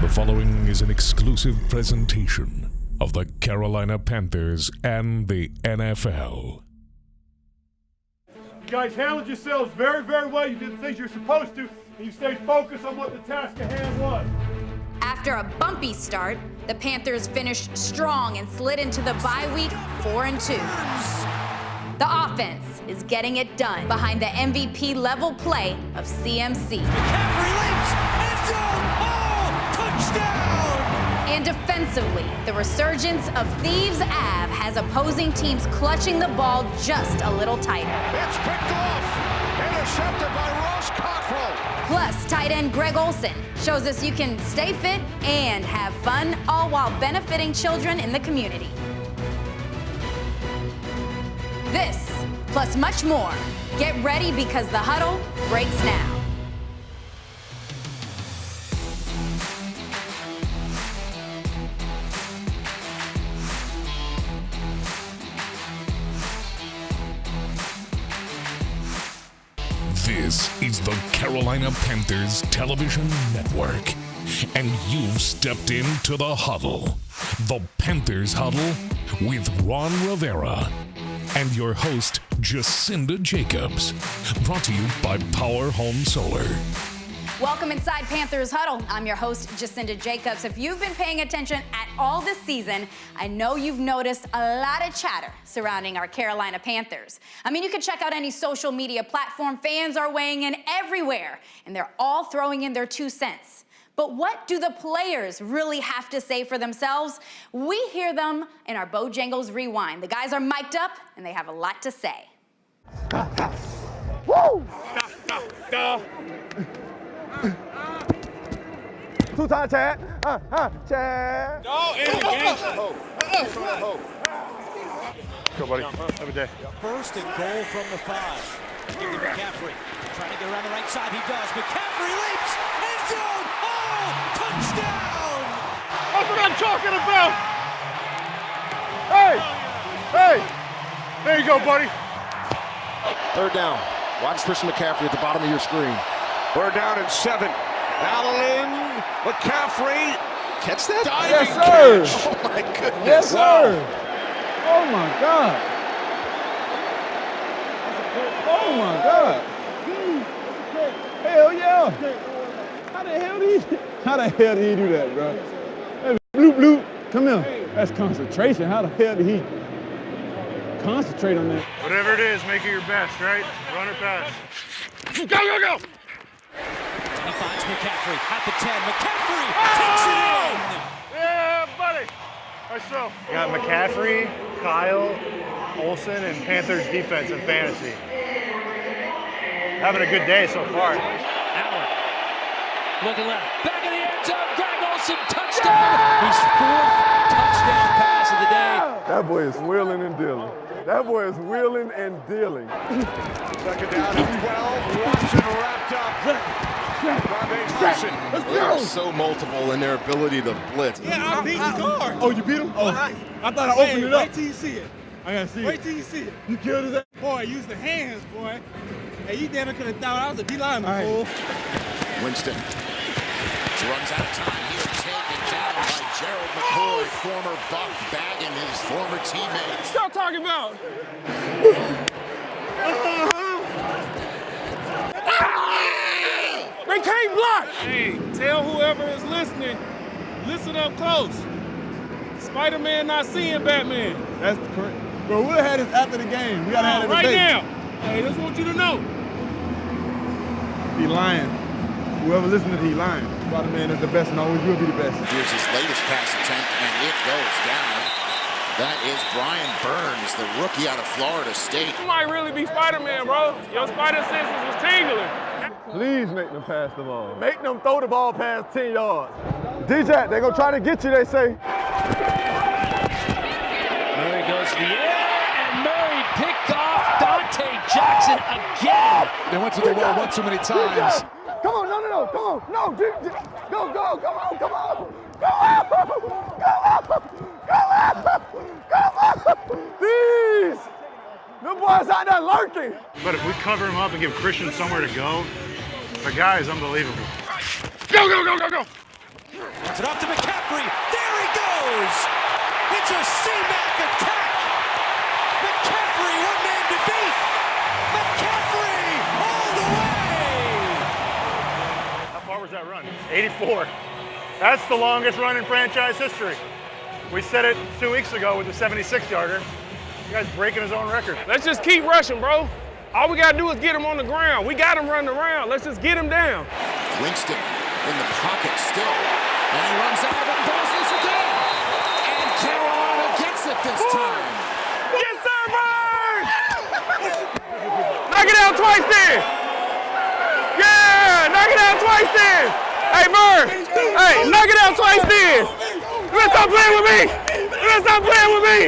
The following is an exclusive presentation of the Carolina Panthers and the NFL. You guys handled yourselves very, very well. You did the things you're supposed to, and you stayed focused on what the task at hand was. After a bumpy start, the Panthers finished strong and slid into the bye week 4-2. The offense is getting it done behind the MVP level play of CMC. McCaffrey leaps, end zone, oh, touchdown! And defensively, the resurgence of Thieves Ave has opposing teams clutching the ball just a little tighter. It's picked off, intercepted by Ross Cottrell. Plus, tight end Greg Olsen shows us you can stay fit and have fun, all while benefiting children in the community. This, plus much more. Get ready because the huddle breaks now. This is the Carolina Panthers Television Network, and you've stepped into the huddle. The Panthers Huddle with Ron Rivera and your host, Jacinda Jacobs. Brought to you by Power Home Solar. Welcome inside Panthers Huddle. I'm your host, Jacinda Jacobs. If you've been paying attention at all this season, I know you've noticed a lot of chatter surrounding our Carolina Panthers. I mean, you can check out any social media platform. Fans are weighing in everywhere, and they're all throwing in their 2 cents. But what do the players really have to say for themselves? We hear them in our Bojangles Rewind. The guys are mic'd up, and they have a lot to say. Woo! Two-time Chad. Chad. No, Go, buddy. Have a day. First and goal from the 5. Give to McCaffrey. Trying to get around the right side. He does. McCaffrey leaps. End zone. Oh, touchdown. That's what I'm talking about. Hey. There you go, buddy. Third down. Watch Christian McCaffrey at the bottom of your screen. We're down at 7. Allen, McCaffrey. Catch that? Yes, sir. Catch. Oh, my goodness. Yes, sir. Oh, my God. Oh, my God. Hell yeah. How the hell did he do that, bro? Hey, bloop, bloop. Come here. That's concentration. How the hell did he concentrate on that? Whatever it is, make it your best, right? Run or pass. Go! He finds McCaffrey at the 10. McCaffrey takes it in. Yeah, buddy. Nice throw. You got McCaffrey, Kyle, Olsen, and Panthers defense and fantasy. Having a good day so far. Allen. Looking left. Back in the end zone. Greg Olsen, touchdown. His 4th touchdown pass of the day. That boy is wheeling and dealing. Second down at 12. Watson wrapped up. They are so multiple in their ability to blitz. Yeah, I beat the guard. Oh, you beat him? Oh, I thought I opened it up. Wait till you see it. I gotta see it. Wait till you see it. You killed his ass. Boy, use the hands, boy. Hey, you damn could have thought I was a D-lineman, fool. Winston runs out of time here, taken down by Gerald McCoy, former Buck bagging his former teammates. Stop talking about. They can't block. Hey, tell whoever is listening, listen up close. Spider-Man not seeing Batman. That's correct. Bro, we'll have this after the game. We gotta have it right today. now. Hey, just want you to know. He lying. Whoever listening to he lying. Spider-Man is the best and always will be the best. Here's his latest pass attempt, and it goes down. That is Brian Burns, the rookie out of Florida State. You might really be Spider-Man, bro. Your spider senses was tingling. Please make them pass the ball. Make them throw the ball past 10 yards. DJ, they gonna try to get you, they say. Murray goes to the air, and Murray picked off Dante Jackson again. They went to the wall one too many times. Come on, no, come on. No, go, come on. These! The boys out there lurking. But if we cover him up and give Christian somewhere to go, the guy is unbelievable. Go! It's it off to McCaffrey. There he goes. It's a C-Mac attack. McCaffrey, one man to beat. McCaffrey all the way. How far was that run? 84. That's the longest run in franchise history. We said it 2 weeks ago with the 76-yarder. You guys breaking his own record. Let's just keep rushing, bro. All we got to do is get him on the ground. We got him running around. Let's just get him down. Winston in the pocket still. And he runs out and goes this again. And Carolina gets it this time. Yes, sir, Bird! Knock it out twice then. Yeah, knock it out twice then. Hey, Bird. Hey, knock it out twice then. You better stop playing with me. You better stop playing with me.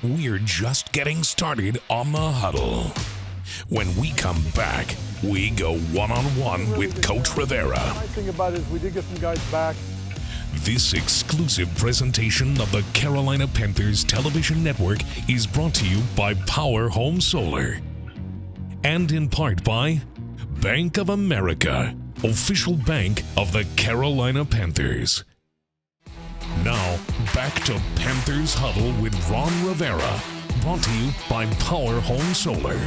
We're just getting started on the huddle. When we come back, we go one-on-one with Coach Rivera. The nice thing about it is we did get some guys back. This exclusive presentation of the Carolina Panthers television network is brought to you by Power Home Solar and in part by Bank of America, official bank of the Carolina Panthers. Now, back to Panthers Huddle with Ron Rivera, brought to you by Power Home Solar.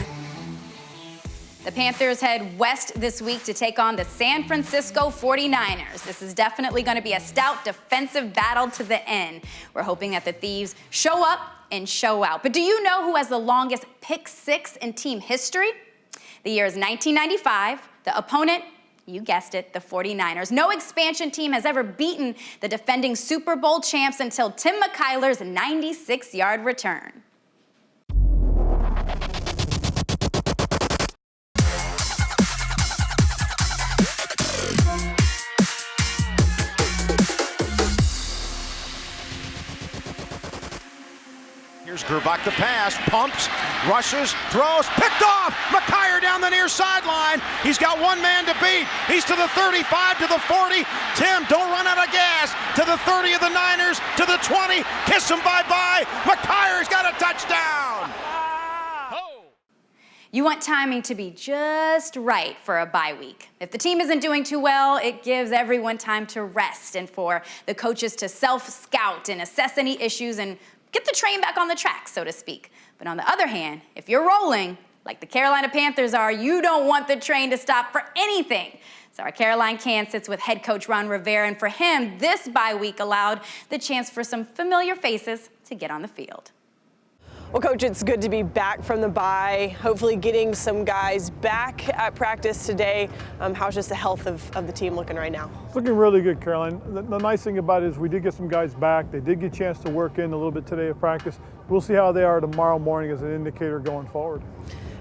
The Panthers head west this week to take on the San Francisco 49ers. This is definitely going to be a stout defensive battle to the end. We're hoping that the Thieves show up and show out. But do you know who has the longest pick six in team history? The year is 1995. The opponent, you guessed it, the 49ers. No expansion team has ever beaten the defending Super Bowl champs until Tim McKyler's 96-yard return. Here's Gerbach the pass, pumps, rushes, throws, picked off. McKyer down the near sideline. He's got one man to beat. He's to the 35, to the 40. Tim, don't run out of gas. To the 30 of the Niners, to the 20. Kiss him bye-bye. McKyer's got a touchdown. You want timing to be just right for a bye week. If the team isn't doing too well, it gives everyone time to rest and for the coaches to self-scout and assess any issues and get the train back on the track, so to speak. But on the other hand, if you're rolling, like the Carolina Panthers are, you don't want the train to stop for anything. So our Caroline Can sits with head coach Ron Rivera, and for him, this bye week allowed the chance for some familiar faces to get on the field. Well, Coach, it's good to be back from the bye, hopefully getting some guys back at practice today. How's just the health of the team looking right now? It's looking really good, Caroline. The nice thing about it is we did get some guys back. They did get a chance to work in a little bit today at practice. We'll see how they are tomorrow morning as an indicator going forward.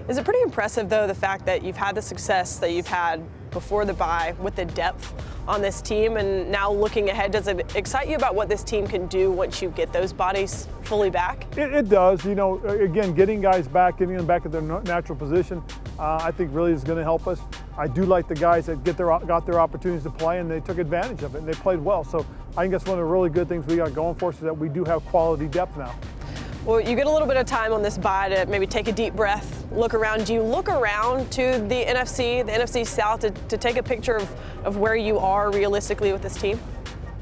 Is it pretty impressive, though, the fact that you've had the success that you've had before the bye with the depth on this team, and now looking ahead, does it excite you about what this team can do once you get those bodies fully back? It does. You know, again, getting guys back, getting them back at their natural position, I think really is going to help us. I do like the guys that got their opportunities to play, and they took advantage of it, and they played well. So I think that's one of the really good things we got going for us, is that we do have quality depth now. Well, you get a little bit of time on this bye to maybe take a deep breath, look around. Do you look around to the NFC South to take a picture of where you are realistically with this team?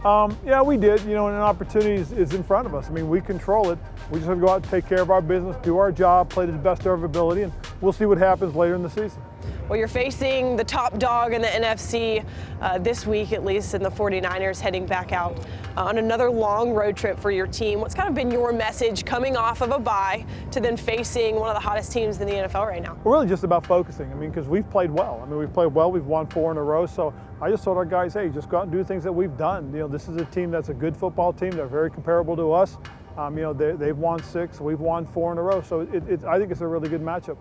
Yeah, we did. You know, and an opportunity is in front of us. I mean, we control it. We just have to go out and take care of our business, do our job, play to the best of our ability, and we'll see what happens later in the season. Well, you're facing the top dog in the NFC this week, at least, and the 49ers heading back out on another long road trip for your team. What's kind of been your message coming off of a bye to then facing one of the hottest teams in the NFL right now? We're really just about focusing. I mean, because we've played well. I mean, we've played well. We've won 4 in a row. So I just told our guys, hey, just go out and do the things that we've done. You know, this is a team that's a good football team. They're very comparable to us. You know, they've won 6. We've won 4 in a row. So I think it's a really good matchup.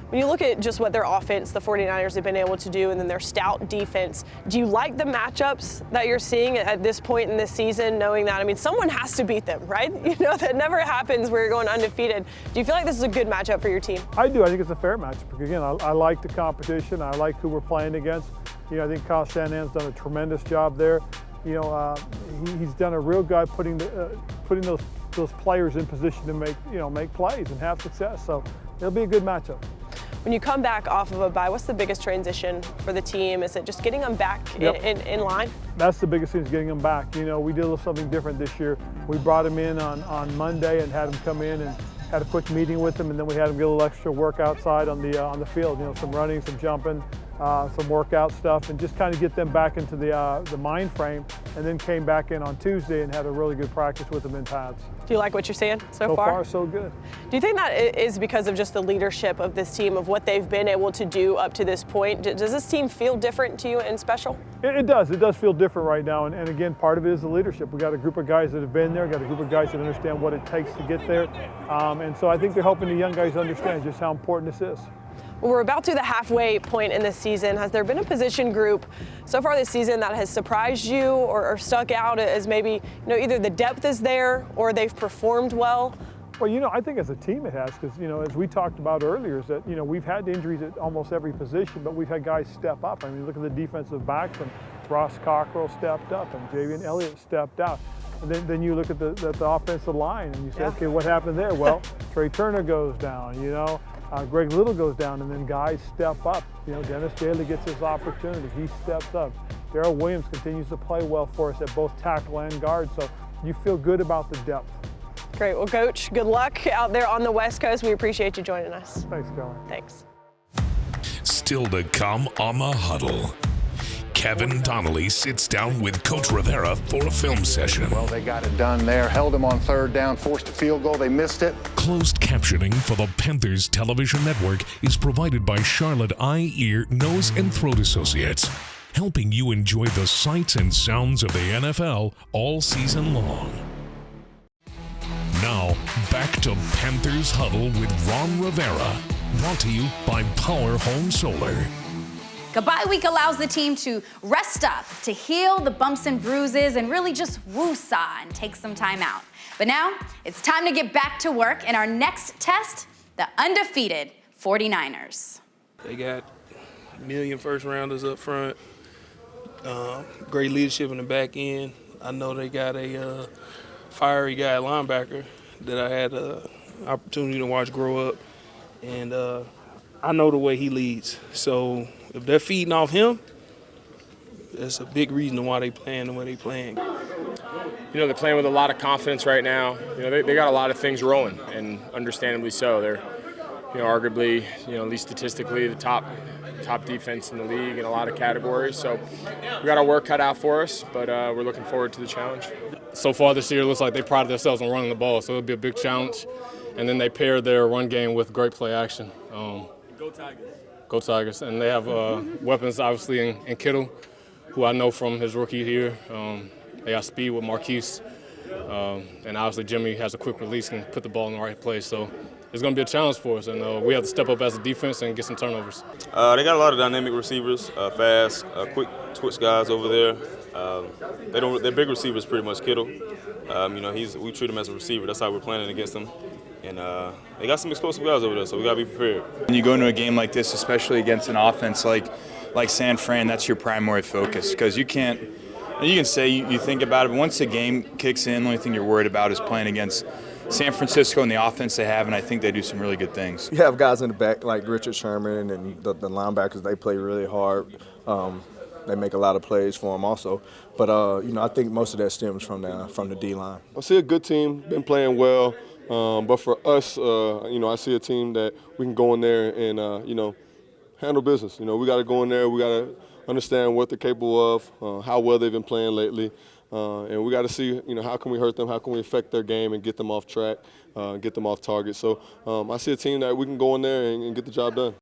When you look at just what their offense, the 49ers, have been able to do, and then their stout defense, do you like the matchups that you're seeing at this point in this season, knowing that, I mean, someone has to beat them, right? You know, that never happens where you're going undefeated. Do you feel like this is a good matchup for your team? I do. I think it's a fair matchup. Because, again, I like the competition. I like who we're playing against. I think Kyle Shanahan's done a tremendous job there. He's done a real good putting those players in position to make plays and have success. So it'll be a good matchup. When you come back off of a bye, what's the biggest transition for the team? Is it just getting them back in line? That's the biggest thing, is getting them back. We did a little something different this year. We brought them in on Monday and had them come in and had a quick meeting with them, and then we had them get a little extra work outside on the field. Some running, some jumping, some workout stuff, and just kind of get them back into the mind frame. And then came back in on Tuesday and had a really good practice with them in pads. Do you like what you're seeing so far? So far, so good. Do you think that is because of just the leadership of this team, of what they've been able to do up to this point? Does this team feel different to you and special? It does. It does feel different right now. And again, part of it is the leadership. We got a group of guys that have been there, got a group of guys that understand what it takes to get there. And so I think they're helping the young guys understand just how important this is. Well, we're about to the halfway point in this season. Has there been a position group so far this season that has surprised you or stuck out as maybe, either the depth is there or they've performed well? Well, I think as a team it has, because, as we talked about earlier, is that, we've had injuries at almost every position, but we've had guys step up. I mean, look at the defensive backs, and Ross Cockrell stepped up, and Javian Elliott stepped out. And then you look at the offensive line, and you say, okay, what happened there? Well, Trey Turner goes down, Greg Little goes down, and then guys step up. Dennis Daly gets his opportunity. He steps up. Darrell Williams continues to play well for us at both tackle and guard, so you feel good about the depth. Great. Well, Coach, good luck out there on the West Coast. We appreciate you joining us. Thanks, Kelly. Thanks. Still to come on the Huddle. Kevin Donnelly sits down with Coach Rivera for a film session. Well, they got it done there. Held him on third down, forced a field goal. They missed it. Closed captioning for the Panthers television network is provided by Charlotte Eye, Ear, Nose, and Throat Associates, helping you enjoy the sights and sounds of the NFL all season long. Now, back to Panthers Huddle with Ron Rivera, brought to you by Power Home Solar. Goodbye week allows the team to rest up, to heal the bumps and bruises, and really just woo-saw and take some time out. But now, it's time to get back to work in our next test, the undefeated 49ers. They got a million first-rounders up front, great leadership in the back end. I know they got a fiery guy linebacker that I had the opportunity to watch grow up, and I know the way he leads. So if they're feeding off him, that's a big reason why they playing the way they playing. They're playing with a lot of confidence right now. They got a lot of things rolling, and understandably so. They're, arguably, at least statistically, the top defense in the league in a lot of categories. So we got our work cut out for us, but we're looking forward to the challenge. So far this year, it looks like they prided themselves on running the ball, so it'll be a big challenge. And then they paired their run game with great play action. Go Tigers. Go Tigers. And they have weapons, obviously, in Kittle, who I know from his rookie year. They got speed with Marquise. And obviously Jimmy has a quick release and put the ball in the right place. So it's going to be a challenge for us, and we have to step up as a defense and get some turnovers. They got a lot of dynamic receivers, fast, quick twitch guys over there. Their big receiver is pretty much Kittle. We treat him as a receiver. That's how we're playing against him. And they got some explosive guys over there, so we got to be prepared. When you go into a game like this, especially against an offense like San Fran, that's your primary focus, because you can say you think about it, but once the game kicks in, the only thing you're worried about is playing against San Francisco and the offense they have, and I think they do some really good things. You have guys in the back like Richard Sherman and the linebackers. They play really hard. They make a lot of plays for them also. But, I think most of that stems from the D-line. I see a good team, been playing well. But for us, I see a team that we can go in there and, handle business. We got to go in there. We got to understand what they're capable of, how well they've been playing lately. And we got to see, how can we hurt them, how can we affect their game and get them off track, get them off target. So I see a team that we can go in there and get the job done.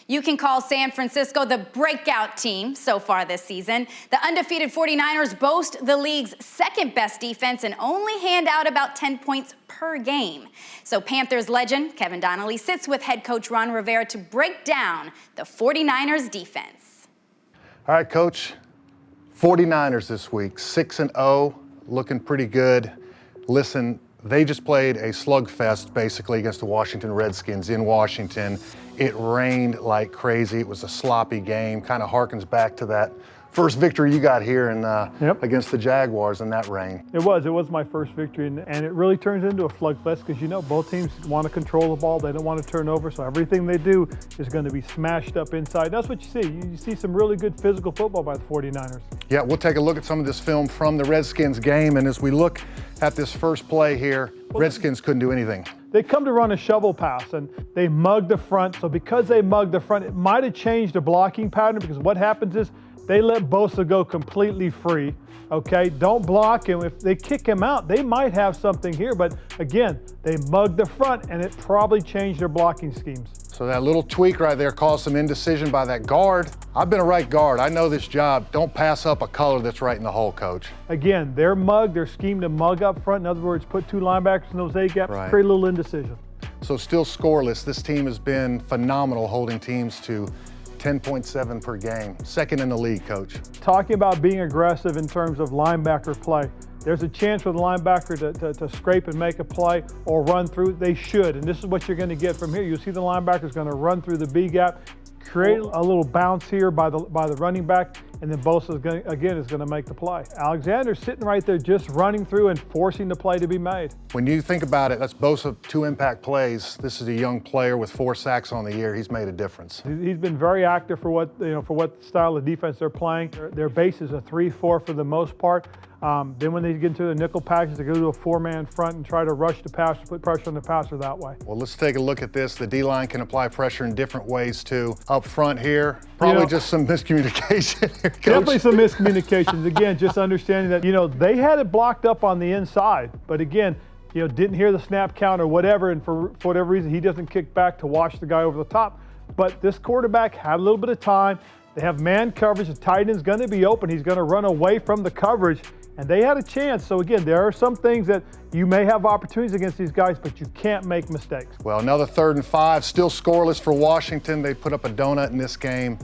You can call San Francisco the breakout team so far this season. The undefeated 49ers boast the league's second best defense and only hand out about 10 points per game. So Panthers legend Kevin Donnelly sits with head coach Ron Rivera to break down the 49ers defense. All right, Coach. 49ers this week, 6-0, looking pretty good. Listen, they just played a slugfest basically against the Washington Redskins in Washington, It rained like crazy. It was a sloppy game. Kind of harkens back to that first victory you got here in, against the Jaguars in that rain. It was my first victory, and it really turns into a slugfest because, you know, both teams want to control the ball. They don't want to turn over, so everything they do is going to be smashed up inside. That's what you see. You see some really good physical football by the 49ers. Yeah, we'll take a look at some of this film from the Redskins game, and as we look at this first play here, Redskins couldn't do anything. They come to run a shovel pass, and they mug the front. So because they mug the front, it might have changed the blocking pattern, because what happens is they let Bosa go completely free, okay? Don't block him. If they kick him out, they might have something here. But again, they mug the front, and it probably changed their blocking schemes. So that little tweak right there caused some indecision by that guard. I've been a right guard. I know this job. Don't pass up a color that's right in the hole, Coach. Again, they're mugged. They're schemed to mug up front. In other words, put two linebackers in those A-gaps, create a little indecision. So still scoreless. This team has been phenomenal holding teams to 10.7 per game. Second in the league, Coach. Talking about being aggressive in terms of linebacker play. There's a chance for the linebacker to scrape and make a play or run through. They should, and this is what you're going to get from here. You'll see the linebacker's going to run through the B gap, create a little bounce here by the running back, and then Bosa is going to make the play. Alexander's sitting right there just running through and forcing the play to be made. When you think about it, that's Bosa 2 impact plays. This is a young player with 4 sacks on the year. He's made a difference. He's been very active for what style of defense they're playing. Their base is a 3-4 for the most part. Then when they get into the nickel package, they go to a 4-man front and try to rush the passer, put pressure on the passer that way. Well, let's take a look at this. The D-line can apply pressure in different ways too. Up front here, probably just some miscommunication here, Coach. Definitely some miscommunications. Again, just understanding that, they had it blocked up on the inside, but again, didn't hear the snap count or whatever, and for whatever reason, he doesn't kick back to wash the guy over the top. But this quarterback had a little bit of time. They have man coverage. The tight end's going to be open. He's going to run away from the coverage, and they had a chance. So again, there are some things that you may have opportunities against these guys, but you can't make mistakes. Well, another 3rd and 5, still scoreless for Washington. They put up a donut in this game.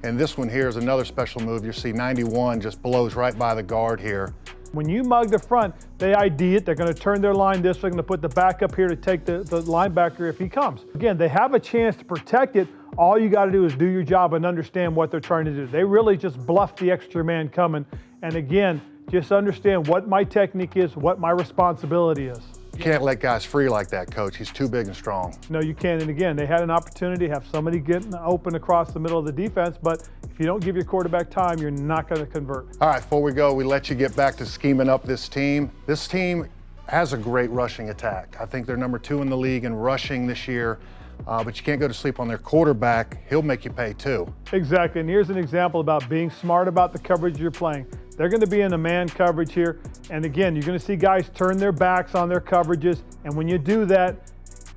And this one here is another special move. You see 91 just blows right by the guard here. When you mug the front, they ID it. They're going to turn their line this way. They're going to put the back up here to take the linebacker if he comes. Again, they have a chance to protect it. All you got to do is do your job and understand what they're trying to do. They really just bluff the extra man coming. And again, just understand what my technique is, what my responsibility is. You can't let guys free like that, Coach. He's too big and strong. No, you can't. And again, they had an opportunity to have somebody getting open across the middle of the defense, but if you don't give your quarterback time, you're not going to convert. All right, before we go, we let you get back to scheming up this team. This team has a great rushing attack. I think they're number 2 in the league in rushing this year, but you can't go to sleep on their quarterback. He'll make you pay too. Exactly, and here's an example about being smart about the coverage you're playing. They're going to be in a man coverage here, and again, you're going to see guys turn their backs on their coverages, and when you do that,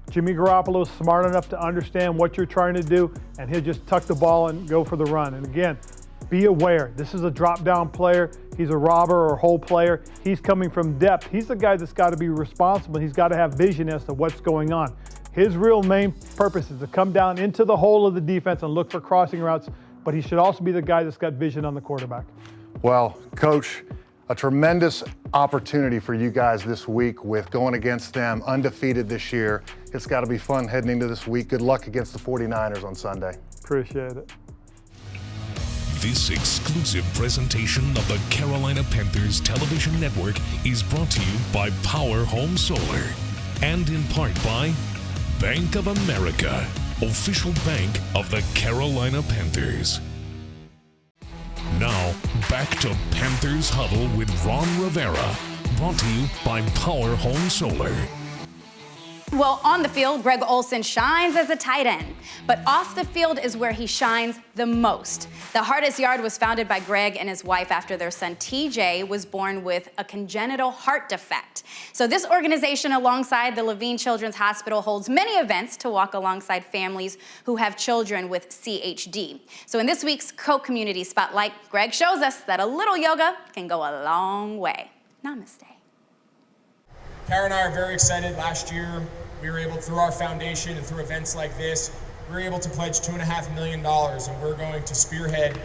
Jimmy Garoppolo is smart enough to understand what you're trying to do, and he'll just tuck the ball and go for the run. And again, be aware. This is a drop-down player. He's a robber or hole player. He's coming from depth. He's the guy that's got to be responsible. He's got to have vision as to what's going on. His real main purpose is to come down into the hole of the defense and look for crossing routes, but he should also be the guy that's got vision on the quarterback. Well, Coach, a tremendous opportunity for you guys this week with going against them, undefeated this year. It's got to be fun heading into this week. Good luck against the 49ers on Sunday. Appreciate it. This exclusive presentation of the Carolina Panthers Television Network is brought to you by Power Home Solar and in part by Bank of America, official bank of the Carolina Panthers. Now, back to Panthers Huddle with Ron Rivera, brought to you by Power Home Solar. Well, on the field, Greg Olsen shines as a tight end, but off the field is where he shines the most. The Hardest Yard was founded by Greg and his wife after their son TJ was born with a congenital heart defect. So this organization, alongside the Levine Children's Hospital, holds many events to walk alongside families who have children with CHD. So in this week's Co-Community Spotlight, Greg shows us that a little yoga can go a long way. Namaste. Kara and I are very excited. Last year, we were able, through our foundation and through events like this, we were able to pledge $2.5 million, and we're going to spearhead.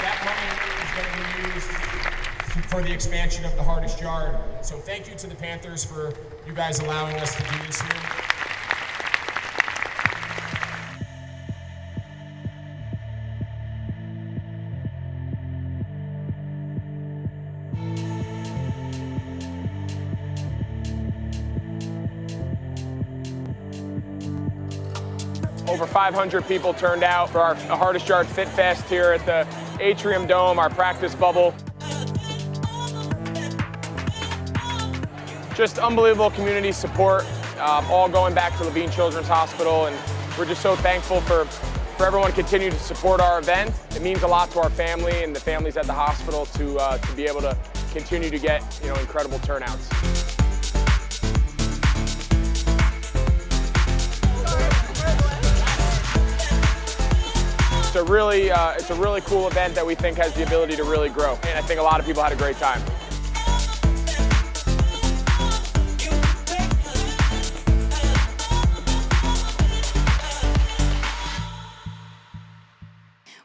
That money is going to be used for the expansion of the Hardest Yard. So thank you to the Panthers for you guys allowing us to do this here. Over 500 people turned out for our Hardest Yard Fit Fest here at the Atrium Dome, our practice bubble. Just unbelievable community support, all going back to Levine Children's Hospital, and we're just so thankful for everyone continuing to support our event. It means a lot to our family and the families at the hospital to be able to continue to get incredible turnouts. It's a really cool event that we think has the ability to really grow, and I think a lot of people had a great time.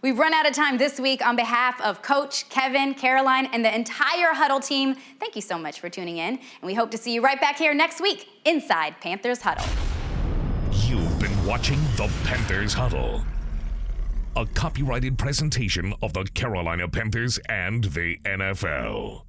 We've run out of time this week. On behalf of Coach, Kevin, Caroline, and the entire Huddle team, thank you so much for tuning in, and we hope to see you right back here next week inside Panthers Huddle. You've been watching the Panthers Huddle, a copyrighted presentation of the Carolina Panthers and the NFL.